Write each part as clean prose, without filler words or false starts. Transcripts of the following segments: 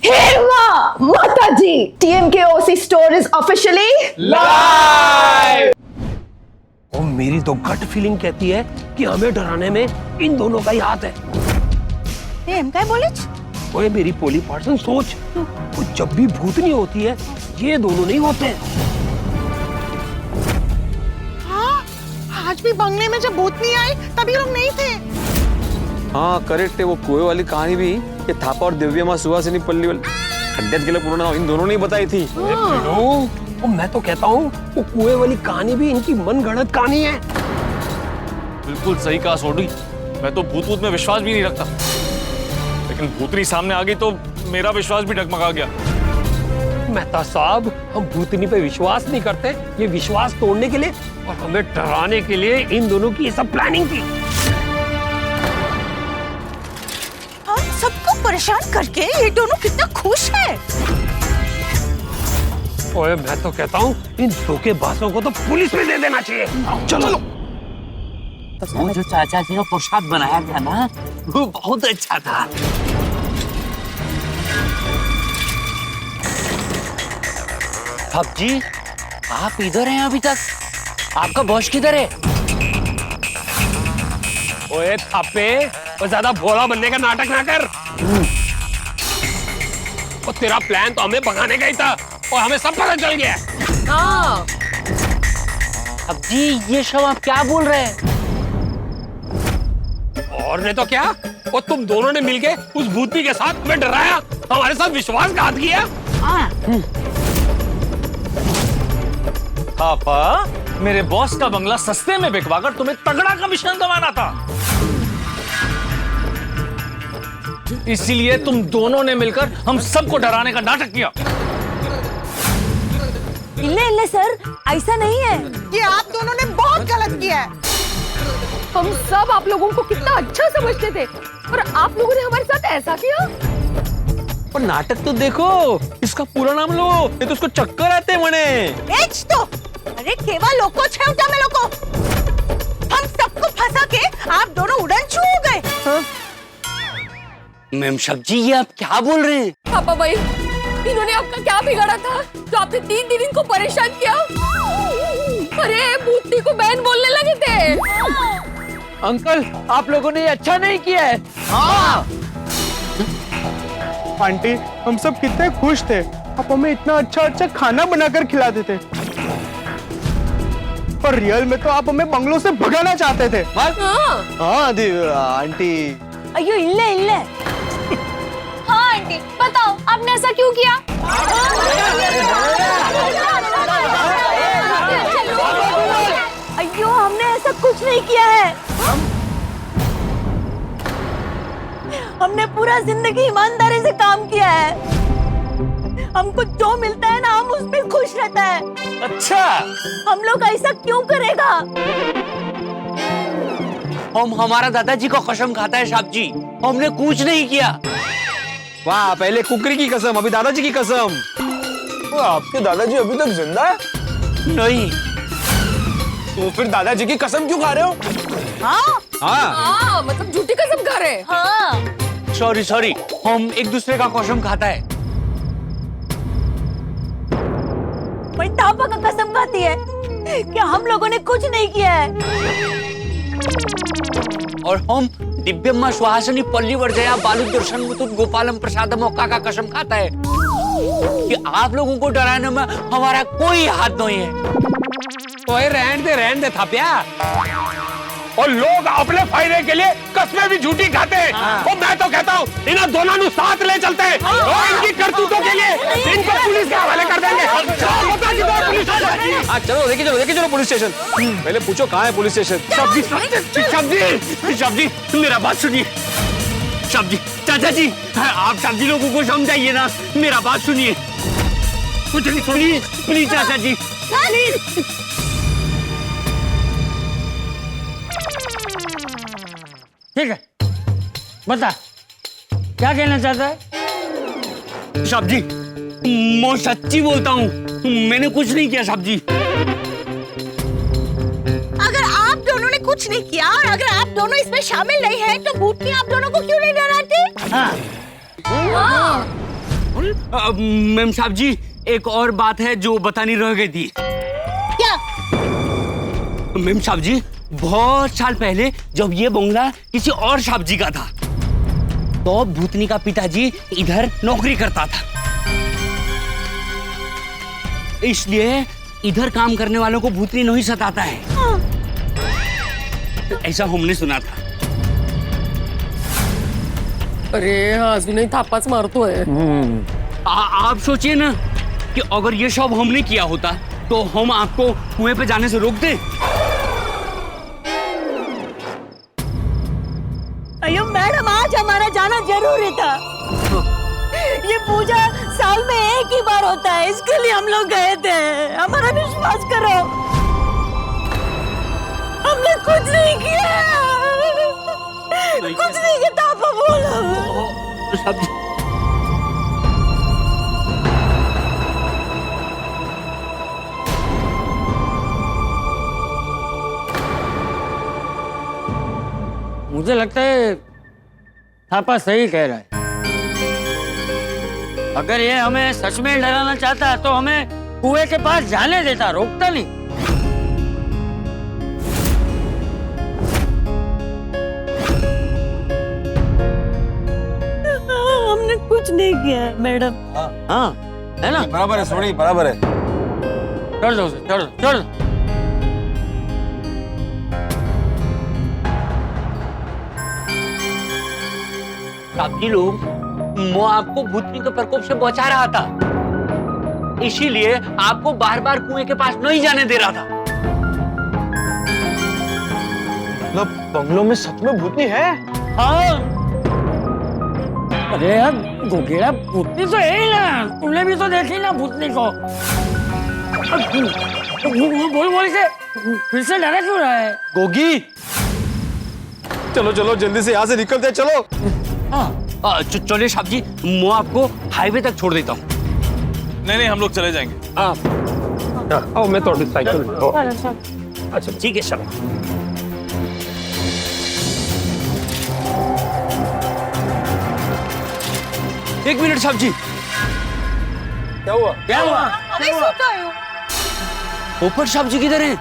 हेमा माता जी, TMK OC store is officially live. और मेरी तो गट फीलिंग कहती है कि हमें डराने में इन दोनों का ही हाथ है। एम काय बोले? ओए मेरी पोली पार्सन सोच, वो जब भी भूतनी होती है ये दोनों नहीं होते। हाँ, आज भी बंगले में जब भूतनी आई तभी लोग नहीं थे। हाँ करेक्ट है, वो कुएं वाली कहानी भी ये थापा और दिव्या माँ सुहासिनी पल्ली वाली खड्डेत के लिए पूर्ण इन दोनों ने ही बताई थी। और मैं तो कहता हूँ वो कुएं वाली कहानी भी इनकी मनगढ़ंत कहानी है। बिल्कुल सही कहा सोडी, मैं तो भूत में विश्वास भी नहीं रखता, लेकिन भूतनी सामने आ गई तो मेरा विश्वास भी डगमगा गया। मेहता साहब, हम भूतनी पे विश्वास नहीं करते, ये विश्वास तोड़ने के लिए और हमें डराने के लिए इन दोनों की ये सब प्लानिंग थी। और सबको परेशान करके ये दोनों कितना खुश है। ओए मैं तो कहता हूँ इन धोखेबाजों को तो पुलिस में दे देना चाहिए। चलो। वो जो चाचा जी का प्रसाद बनाया था ना, वो बहुत अच्छा था। जी, आप इधर हैं अभी तक? आपका बॉस किधर है? ओए थापे, वो ज्यादा भोला बनने का नाटक ना कर। और तेरा प्लान तो हमें भगाने का ही था और हमें सब पता चल गया। हाँ। अब जी ये सब आप क्या बोल रहे हैं? और नहीं तो क्या, और तुम दोनों ने मिलके उस भूतनी के साथ हमें डराया, हमारे साथ विश्वासघात किया। थापा, मेरे बॉस का बंगला सस्ते में बिकवाकर तुम्हें तगड़ा कमीशन दबाना था, इसीलिए तुम दोनों ने मिलकर हम सबको डराने का नाटक किया। इल्ले सर, ऐसा नहीं है। ये आप दोनों ने बहुत गलत किया है। हम सब आप लोगों को कितना अच्छा समझते थे और आप लोगों ने हमारे साथ ऐसा किया। और नाटक तो देखो, इसका पूरा नाम लो, ये तो उसको चक्कर आते मने। एच तो, अरे केवल लोको छेवटा में लोको, हम सबको फंसा के आप दोनों उड़न छू हो गए। मैम सब्जी, ये आप क्या बोल रहे हैं? पापा भाई, इन्होंने आपका क्या बिगाड़ा था तो आपने 3 दिन इनको परेशान किया? अरे भूतनी को बहन बोलने लगे थे। अंकल, आप लोगों ने ये अच्छा नहीं किया है। हाँ। आंटी, हम सब कितने खुश थे, आप हमें इतना अच्छा अच्छा खाना बनाकर खिलाते थे, पर रियल में तो आप हमें बंगलों से भगाना चाहते थे। हाँ आंटी। अयो इल्ले। हाँ आंटी, बताओ आपने ऐसा क्यों किया? अयो हमने ऐसा कुछ नहीं किया है। हमने पूरा जिंदगी ईमानदारी से काम किया है। हमको जो मिलता है ना, हम उसमें खुश रहता है। अच्छा, हम लोग ऐसा क्यों करेगा? हम हमारा दादाजी को कसम खाता है साहब जी, हमने कुछ नहीं किया। वाह, पहले कुकरी की कसम, अभी दादाजी की कसम। आपके दादाजी अभी तक जिंदा है? नहीं। तो फिर दादाजी की कसम क्यों खा रहे हो? हाँ, मतलब झूठी कसम खा रहे हैं। हाँ। सॉरी, हम एक दूसरे का कसम खाता है। मैं थापा का कसम खाती है कि हम लोगों ने कुछ नहीं किया है। और हम दिव्यम्मा सुहासिनी पल्लीवर्जया बालू दर्शन मुतुट गोपालम प्रसाद मौका का कसम खाता है कि आप लोगों को डराने में हमारा कोई हाथ नहीं है। ओए रहने दे थापिया। और लोग अपने फायदे के लिए कस्में भी झूठी खाते हैं। और मैं तो कहता हूँ इन दोनों को साथ ले चलते हैं और इनकी करतूतों के लिए इनको पुलिस के हवाले कर देंगे। हाँ चलो, लेके चलो पुलिस स्टेशन। पहले पूछो कहाँ है पुलिस स्टेशन। सब्जी, मेरा बात सुनिए। सब्जी, चाचा जी, आप सब्जी लोगों को समझाइए ना, मेरा बात सुनिए। कुछ नहीं, प्लीज चाचा जी, प्लीज। ठीक है, बता क्या कहना चाहता है? साहब जी, मैं सच्ची बोलता हूँ, मैंने कुछ नहीं किया साहब जी। अगर आप दोनों ने कुछ नहीं किया और अगर आप दोनों इसमें शामिल नहीं हैं, तो भूतनी आप दोनों को क्यों नहीं डराती? हाँ। मैम साहब जी, एक और बात है जो बतानी रह गई थी। क्या? मैम साहब जी, बहुत साल पहले जब ये बंगला किसी और साहब जी का था, तो भूतनी का पिताजी इधर नौकरी करता था, इसलिए इधर काम करने वालों को भूतनी नहीं सताता है। ऐसा हमने सुना था। अरे अजूनही थापाच मारतोय। आप सोचिए ना कि अगर ये सब हमने किया होता तो हम आपको कुएं पे जाने से रोक दे। अयो मैडम, आज हमारा जाना जरूरी था। ये पूजा साल में एक ही बार होता है, इसके लिए हम लोग गए थे। हमारा विश्वास करो, हमने कुछ नहीं किया, कुछ नहीं किया। तापा बोलो। साहब जी, मुझे लगता है थापा सही कह रहा है। अगर ये हमें सच में डराना चाहता है तो हमें कुएं के पास जाने देता, रोकता नहीं। हमने कुछ नहीं किया मैडम। हाँ, है ना? बराबर है सोनी, बराबर है। छोड़ दो उसे, छोड़ दो, छोड़ दो। साहब जी लोग, मैं आपको भूतनी के प्रकोप से बचा रहा था, इसीलिए आपको बार बार कुएं के पास नहीं जाने दे रहा था। मतलब बंगलों में सच में भूतनी है? हाँ। अरे यार गोगेड़ा, भूतनी तो है ही ना, तुमने भी तो देखी ना भूतनी को। बोल बोल के फिर से डरा क्यों रहा है? गोगी, चलो चलो जल्दी से यहाँ से निकलते हैं, चलो। चलिए साहब जी, मैं आपको हाईवे तक छोड़ देता हूँ। नहीं, हम लोग चले जाएंगे। आओ, मैं थोड़ी साइकिल। अच्छा ठीक है साहब। एक मिनट साहब जी। क्या हुआ? क्या हुआ? पोपट साहब जी किधर हैं?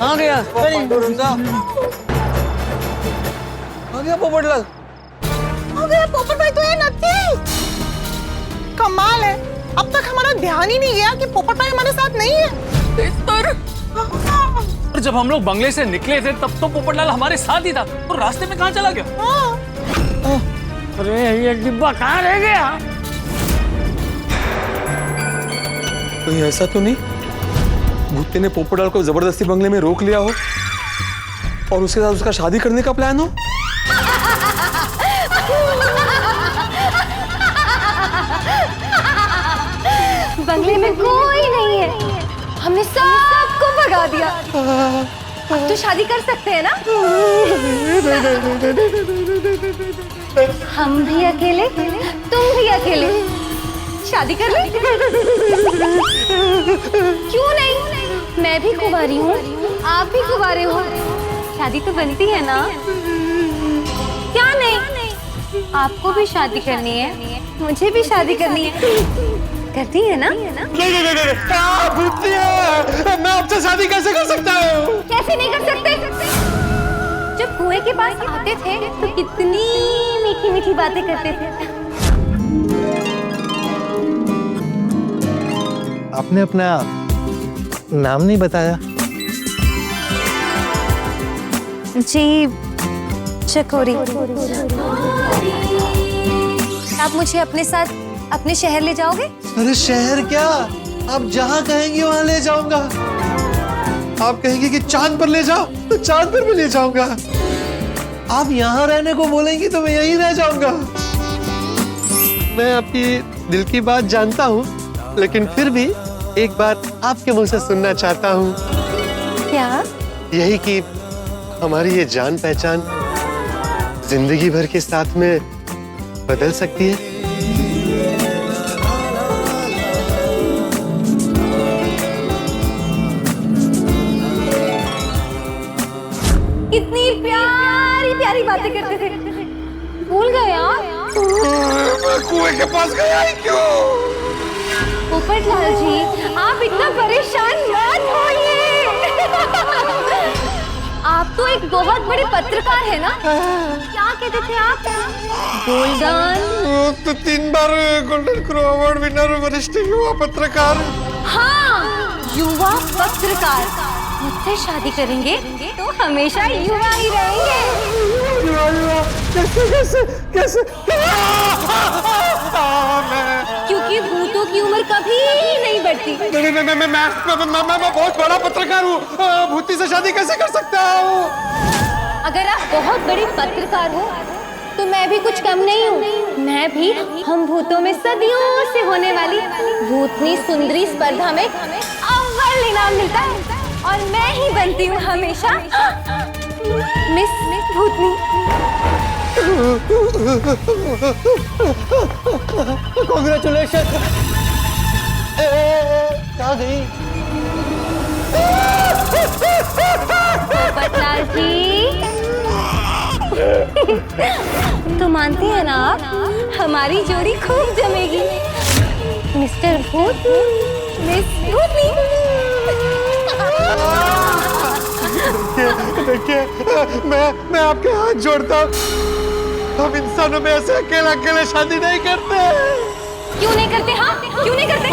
आ गया। आ गया पोपटलाल। पोपट भाई तो ये नथी। कमाल है, अब तक हमारा ध्यान ही नहीं गया कि पोपट भाई हमारे साथ नहीं है। और जब हम लोग बंगले से निकले थे तब तो पोपटलाल हमारे साथ ही था, तो रास्ते में कहाँ चला गया? अरे ये डिब्बा कहाँ रह गया? कोई ऐसा तो नहीं भूते ने पोपटलाल को जबरदस्ती बंगले में रोक लिया हो और उसके साथ उसका शादी करने का प्लान हो? बंगले में कोई नहीं है, हमने सबको भगा दिया। अब तो शादी कर सकते हैं ना? हम भी अकेले, तुम भी अकेले, शादी कर ले। क्यों नहीं? मैं भी कुंवारी हूँ, आप भी कुंवारे हो, शादी तो बनती है ना? क्या नहीं? आपको भी शादी करनी है, मुझे भी शादी करनी है, करती है ना? क्या भूतनी है? मैं आपसे शादी कैसे कर सकता हूँ? कैसे नहीं कर सकते? जब कुएं के पास आते थे तो कितनी मीठी मीठी बातें करते थे। आपने अपना नाम नहीं बताया। जी चकोरी। आप मुझे अपने साथ अपने शहर ले जाओगे? अरे शहर क्या, आप जहाँ कहेंगी वहाँ ले जाऊंगा। आप कहेंगी कि चांद पर ले जाओ तो चांद पर भी ले जाऊंगा। आप यहाँ रहने को बोलेंगी तो मैं यहीं रह जाऊंगा। मैं आपकी दिल की बात जानता हूँ, लेकिन फिर भी एक बात आपके मुंह से सुनना चाहता हूँ। क्या? यही कि हमारी ये जान पहचान जिंदगी भर के साथ में बदल सकती है। कितनी प्यारी प्यारी बातें करते थे, भूल गए आप? मैं कुएं के पास गया ही क्यों? पोपटलाल जी, आप इतना परेशान मत होइए। आप तो एक बहुत बड़े पत्रकार है ना? क्या कहते थे आप? गोल्डन? तो 3 बार गोल्डन क्रो अवार्ड विनर वरिष्ठ युवा पत्रकार। हाँ, युवा पत्रकार। मुझसे शादी करेंगे तो हमेशा युवा ही रहेंगे। कैसे कैसे कैसे? क्योंकि भूतों की उम्र कभी नहीं बढ़ती। मैं बहुत बड़ा पत्रकार हूँ, भूती से शादी कैसे कर सकता हूँ? अगर आप बहुत बड़े पत्रकार हो तो मैं भी कुछ कम नहीं हूँ। मैं भी हम भूतों में सदियों से होने वाली भूतनी सुंदरी स्पर्धा में अव्वल इनाम मिलता है और मैं ही बनती हूँ हमेशा मिस भूतनी। कांग्रेचुलेशन। कहाँ गई? पोपटलाल जी, तो मानते हैं ना आप, हमारी जोड़ी खूब जमेगी। मिस्टर भूत, मिस भूतनी। देखिए, मैं आपके हाथ जोड़ता हूँ। हम इंसानों में ऐसे अकेले अकेले शादी नहीं करते। क्यों नहीं करते? हाँ, क्यों नहीं करते?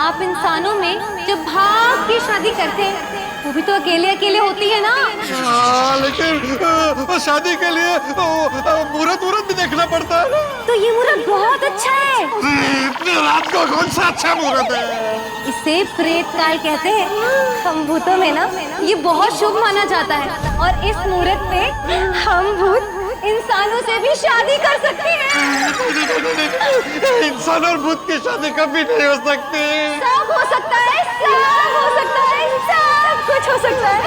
आप इंसानों में जब भाग के शादी करते हैं वो भी तो अकेले अकेले होती है ना। लेकिन शादी के लिए मुहूर्त भी देखना पड़ता है ना। तो ये मुहूर्त बहुत अच्छा है। इतनी रात को कौन सा अच्छा मुहूर्त है? इसे प्रेत काल कहते हैं। हम भूतों में ना ये बहुत शुभ माना जाता है और इस मुहूर्त पे हम भूत इंसानों से भी शादी कर सकते हैं। इंसान और भूत की शादी कभी नहीं हो सकती। सब हो सकता है, सब हो सकता है, सब कुछ हो सकता है।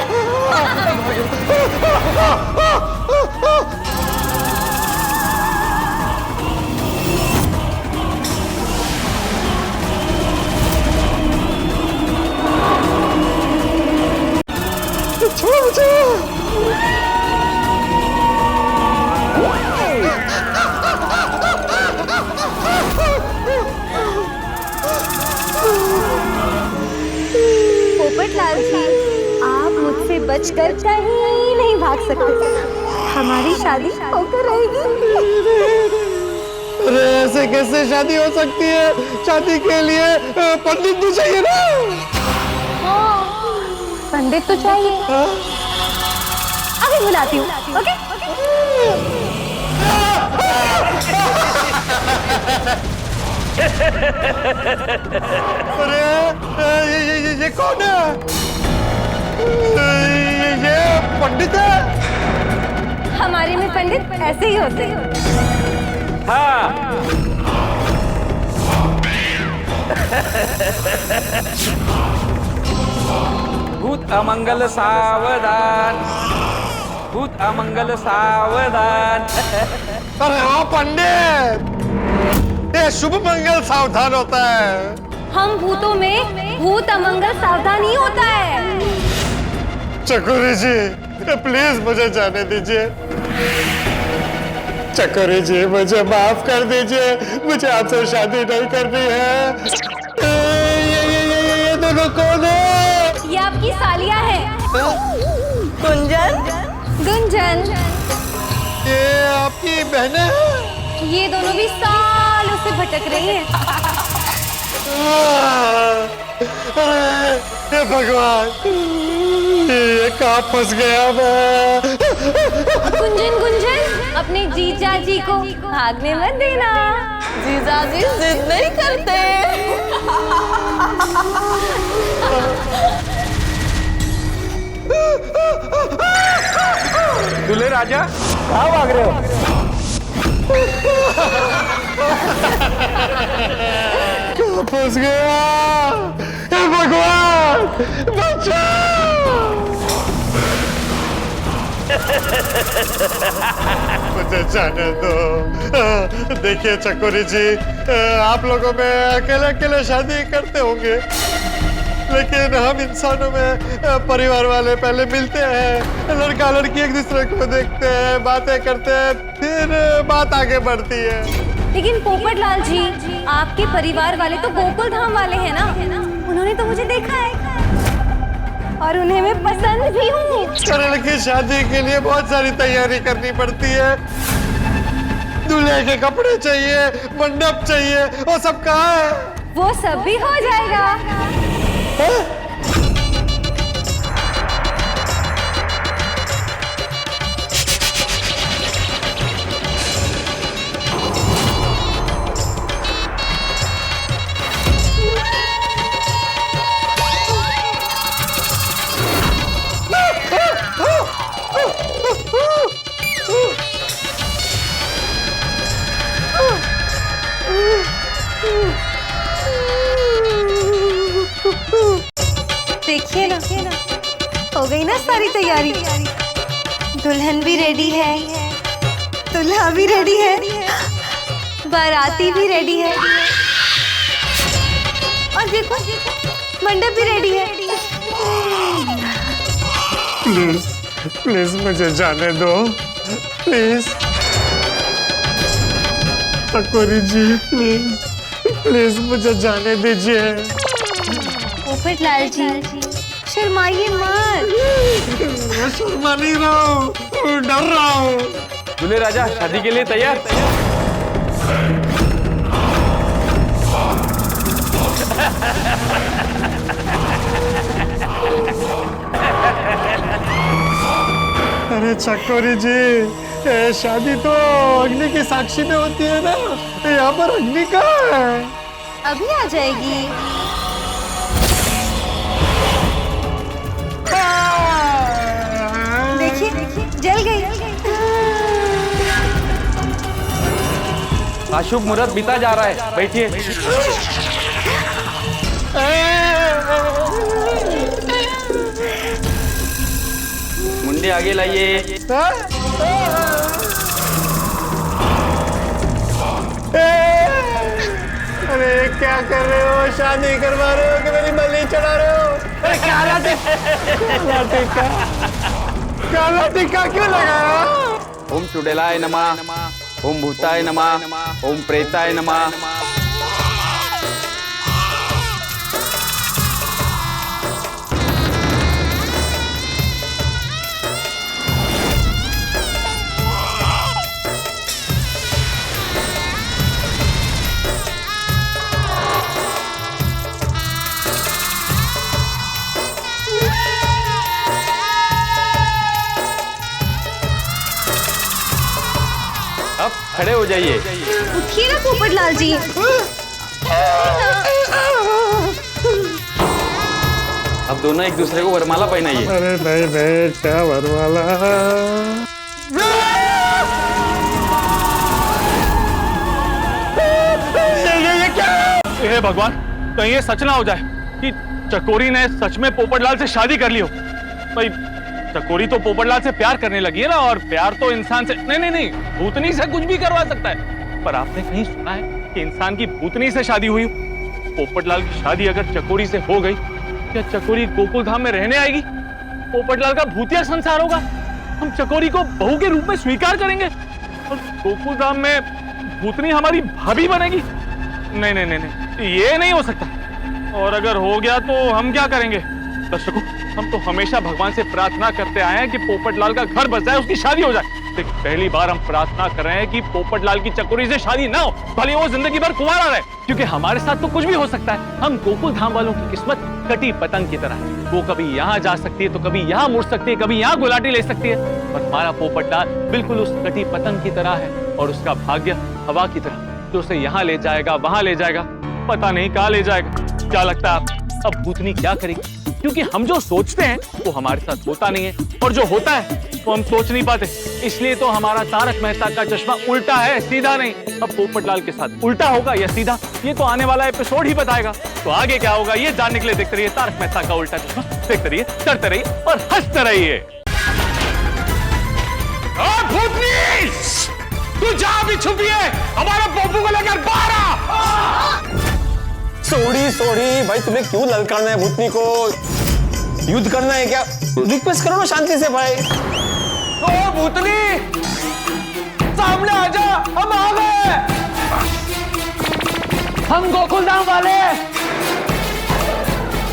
पोपटलाल जी, आप मुझसे बचकर कहीं नहीं भाग सकते। हमारी शादी होकर रहेगी। अरे ऐसे कैसे शादी हो सकती है? शादी के लिए पंडित भी चाहिए ना। हाँ, पंडित तो चाहिए। अभी बुलाती हूँ। ओके? अरे ये कौन है? ये पंडित है। हमारे में पंडित ऐसे ही होते हैं। हाँ। भूत अमंगल सावधान, भूत अमंगल सावधान। अरे हाँ पंडित, ये शुभ मंगल सावधान होता है। हम भूतों में भूत अमंगल सावधान ही होता है। चकोरी जी, प्लीज मुझे जाने दीजिए। चकोरी जी, मुझे माफ कर दीजिए। मुझे आपसे शादी नहीं करनी है। ये दोनों कौन है? ये आपकी सालिया है। गुंजन? गुंजन। ये आपकी बहनें हैं? ये दोनों भी सालों से भटक रही हैं। हे भगवान, ये कहाँ फंस गया मैं? गुंजन गुंजन, अपने जीजा जी को भागने मत देना। जीजा जी जिद नहीं करते। दूल्हे राजा कहाँ भाग रहे हो? कहाँ फंस गया? हे भगवान, बचाओ! मुझे जाने दो। देखिए चकोरी जी, आप लोगों में अकेले अकेले शादी करते होंगे, लेकिन हम इंसानों में परिवार वाले पहले मिलते हैं, लड़का लड़की एक दूसरे को देखते हैं, बातें करते हैं, फिर बात आगे बढ़ती है। लेकिन पोपट लाल जी, आपके परिवार वाले तो गोकुल धाम वाले हैं ना? उन्होंने तो मुझे देखा है और उन्हें मैं पसंद भी हूँ। लड़के की शादी के लिए बहुत सारी तैयारी करनी पड़ती है। दूल्हे के कपड़े चाहिए, मंडप चाहिए, वो सब कहाँ है? वो सब भी हो जाएगा। देखिए ना, हो गई ना सारी तैयारी। दुल्हन भी रेडी है, दूल्हा भी रेडी है, बाराती भी रेडी है, और देखो मंडप भी रेडी है। प्लीज प्लीज मुझे जाने दो, प्लीज चकोरी जी, प्लीज प्लीज मुझे जाने दीजिए। पोपट लाल जी, शर्माइए मत। मैं शर्मा नहीं रहा हूँ, डर रहा हूँ। दूल्हे राजा शादी के लिए तैयार? अरे चकोरी जी, ये शादी तो अग्नि की साक्षी में होती है ना, यहाँ पर अग्नि कहाँ है? अभी आ जाएगी। देखिए जल गई। अशुभ मुहूर्त बीता जा रहा है, बैठिए। मुंडे आगे लाइए। अरे क्या कर रहे हो? शादी करवा रहे हो कि मेरी बलि चढ़ा रहे हो? अरे काला टीका, काला टीका क्यों लगाया? ओम चुड़ैलाय नमः, ओम भूताय नमः, ओम प्रेताय नमः। अब खड़े हो जाइए। उठिए ना पोपट लाल जी। अब दोनों एक दूसरे को वरमाला पहनाइए। अरे नहीं नहीं, क्या वरमाला? ये क्या? हे भगवान, कहीं ये सच ना हो जाए कि चकोरी ने सच में पोपटलाल से शादी कर ली हो। भाई चकोरी तो पोपटलाल से प्यार करने लगी है ना, और प्यार तो इंसान से नहीं, भूतनी से कुछ भी करवा सकता है। पर आपने कहीं सुना है कि इंसान की भूतनी से शादी हुई? पोपटलाल की शादी अगर चकोरी से हो गई, क्या चकोरी गोकुल धाम में रहने आएगी? पोपटलाल का भूतिया संसार होगा, हम चकोरी को बहू के रूप में स्वीकार करेंगे और गोकुल धाम में भूतनी हमारी भाभी बनेगी। नहीं, ये नहीं हो सकता। और अगर हो गया तो हम क्या करेंगे? दर्शकों, हम तो हमेशा भगवान से प्रार्थना करते आए हैं कि पोपटलाल का घर बस जाए, उसकी शादी हो जाए। देख, पहली बार हम प्रार्थना कर रहे हैं कि पोपटलाल की चकोरी से शादी ना हो, भले वो जिंदगी भर कुंवारा रहे, क्योंकि हमारे साथ तो कुछ भी हो सकता है। हम गोकुल धाम वालों की किस्मत कटी पतंग की तरह है, वो कभी यहाँ जा सकती है तो कभी यहाँ मुड़ सकती है, कभी यहाँ गुलाटी ले सकती है, और हमारा पोपटलाल बिल्कुल उस कटी पतंग की तरह है, और उसका भाग्य हवा की तरह, जो उसे यहाँ ले जाएगा, वहां ले जाएगा, पता नहीं कहाँ ले जाएगा। क्या लगता है अब भूतनी क्या करेगी? क्योंकि हम जो सोचते हैं वो हमारे साथ होता नहीं है, और जो होता है वो हम सोच नहीं पाते। इसलिए तो हमारा तारक मेहता का चश्मा उल्टा है, सीधा नहीं। अब पोपटलाल के साथ उल्टा होगा या सीधा, ये तो आने वाला एपिसोड ही बताएगा। तो आगे क्या होगा ये जानने के लिए देखते रहिए तारक मेहता का उल्टा चश्मा। देखते रहिए, डरते रहिए और हंसते रहिए। भूतनी, तू जहां भी छुपी है, हमारे पोपू को लेकर बाहर आ। सॉरी भाई, तुम्हें क्यों ललकारना है भूतनी को? युद्ध करना है क्या? रिक्वेस्ट करो ना शांति से भाई। ओ भूतनी, सामने आजा, हम आ गए। हम गोकुलधाम वाले,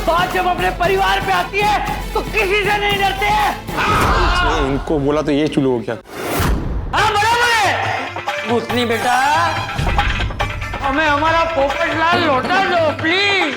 बात जब अपने परिवार पे आती है तो किसी से नहीं डरते हैं। इनको बोला तो ये चुलो हो गया। हाँ बराबर है। भूतनी बेटा, हमें हमारा पोपटलाल लौटा दो प्लीज।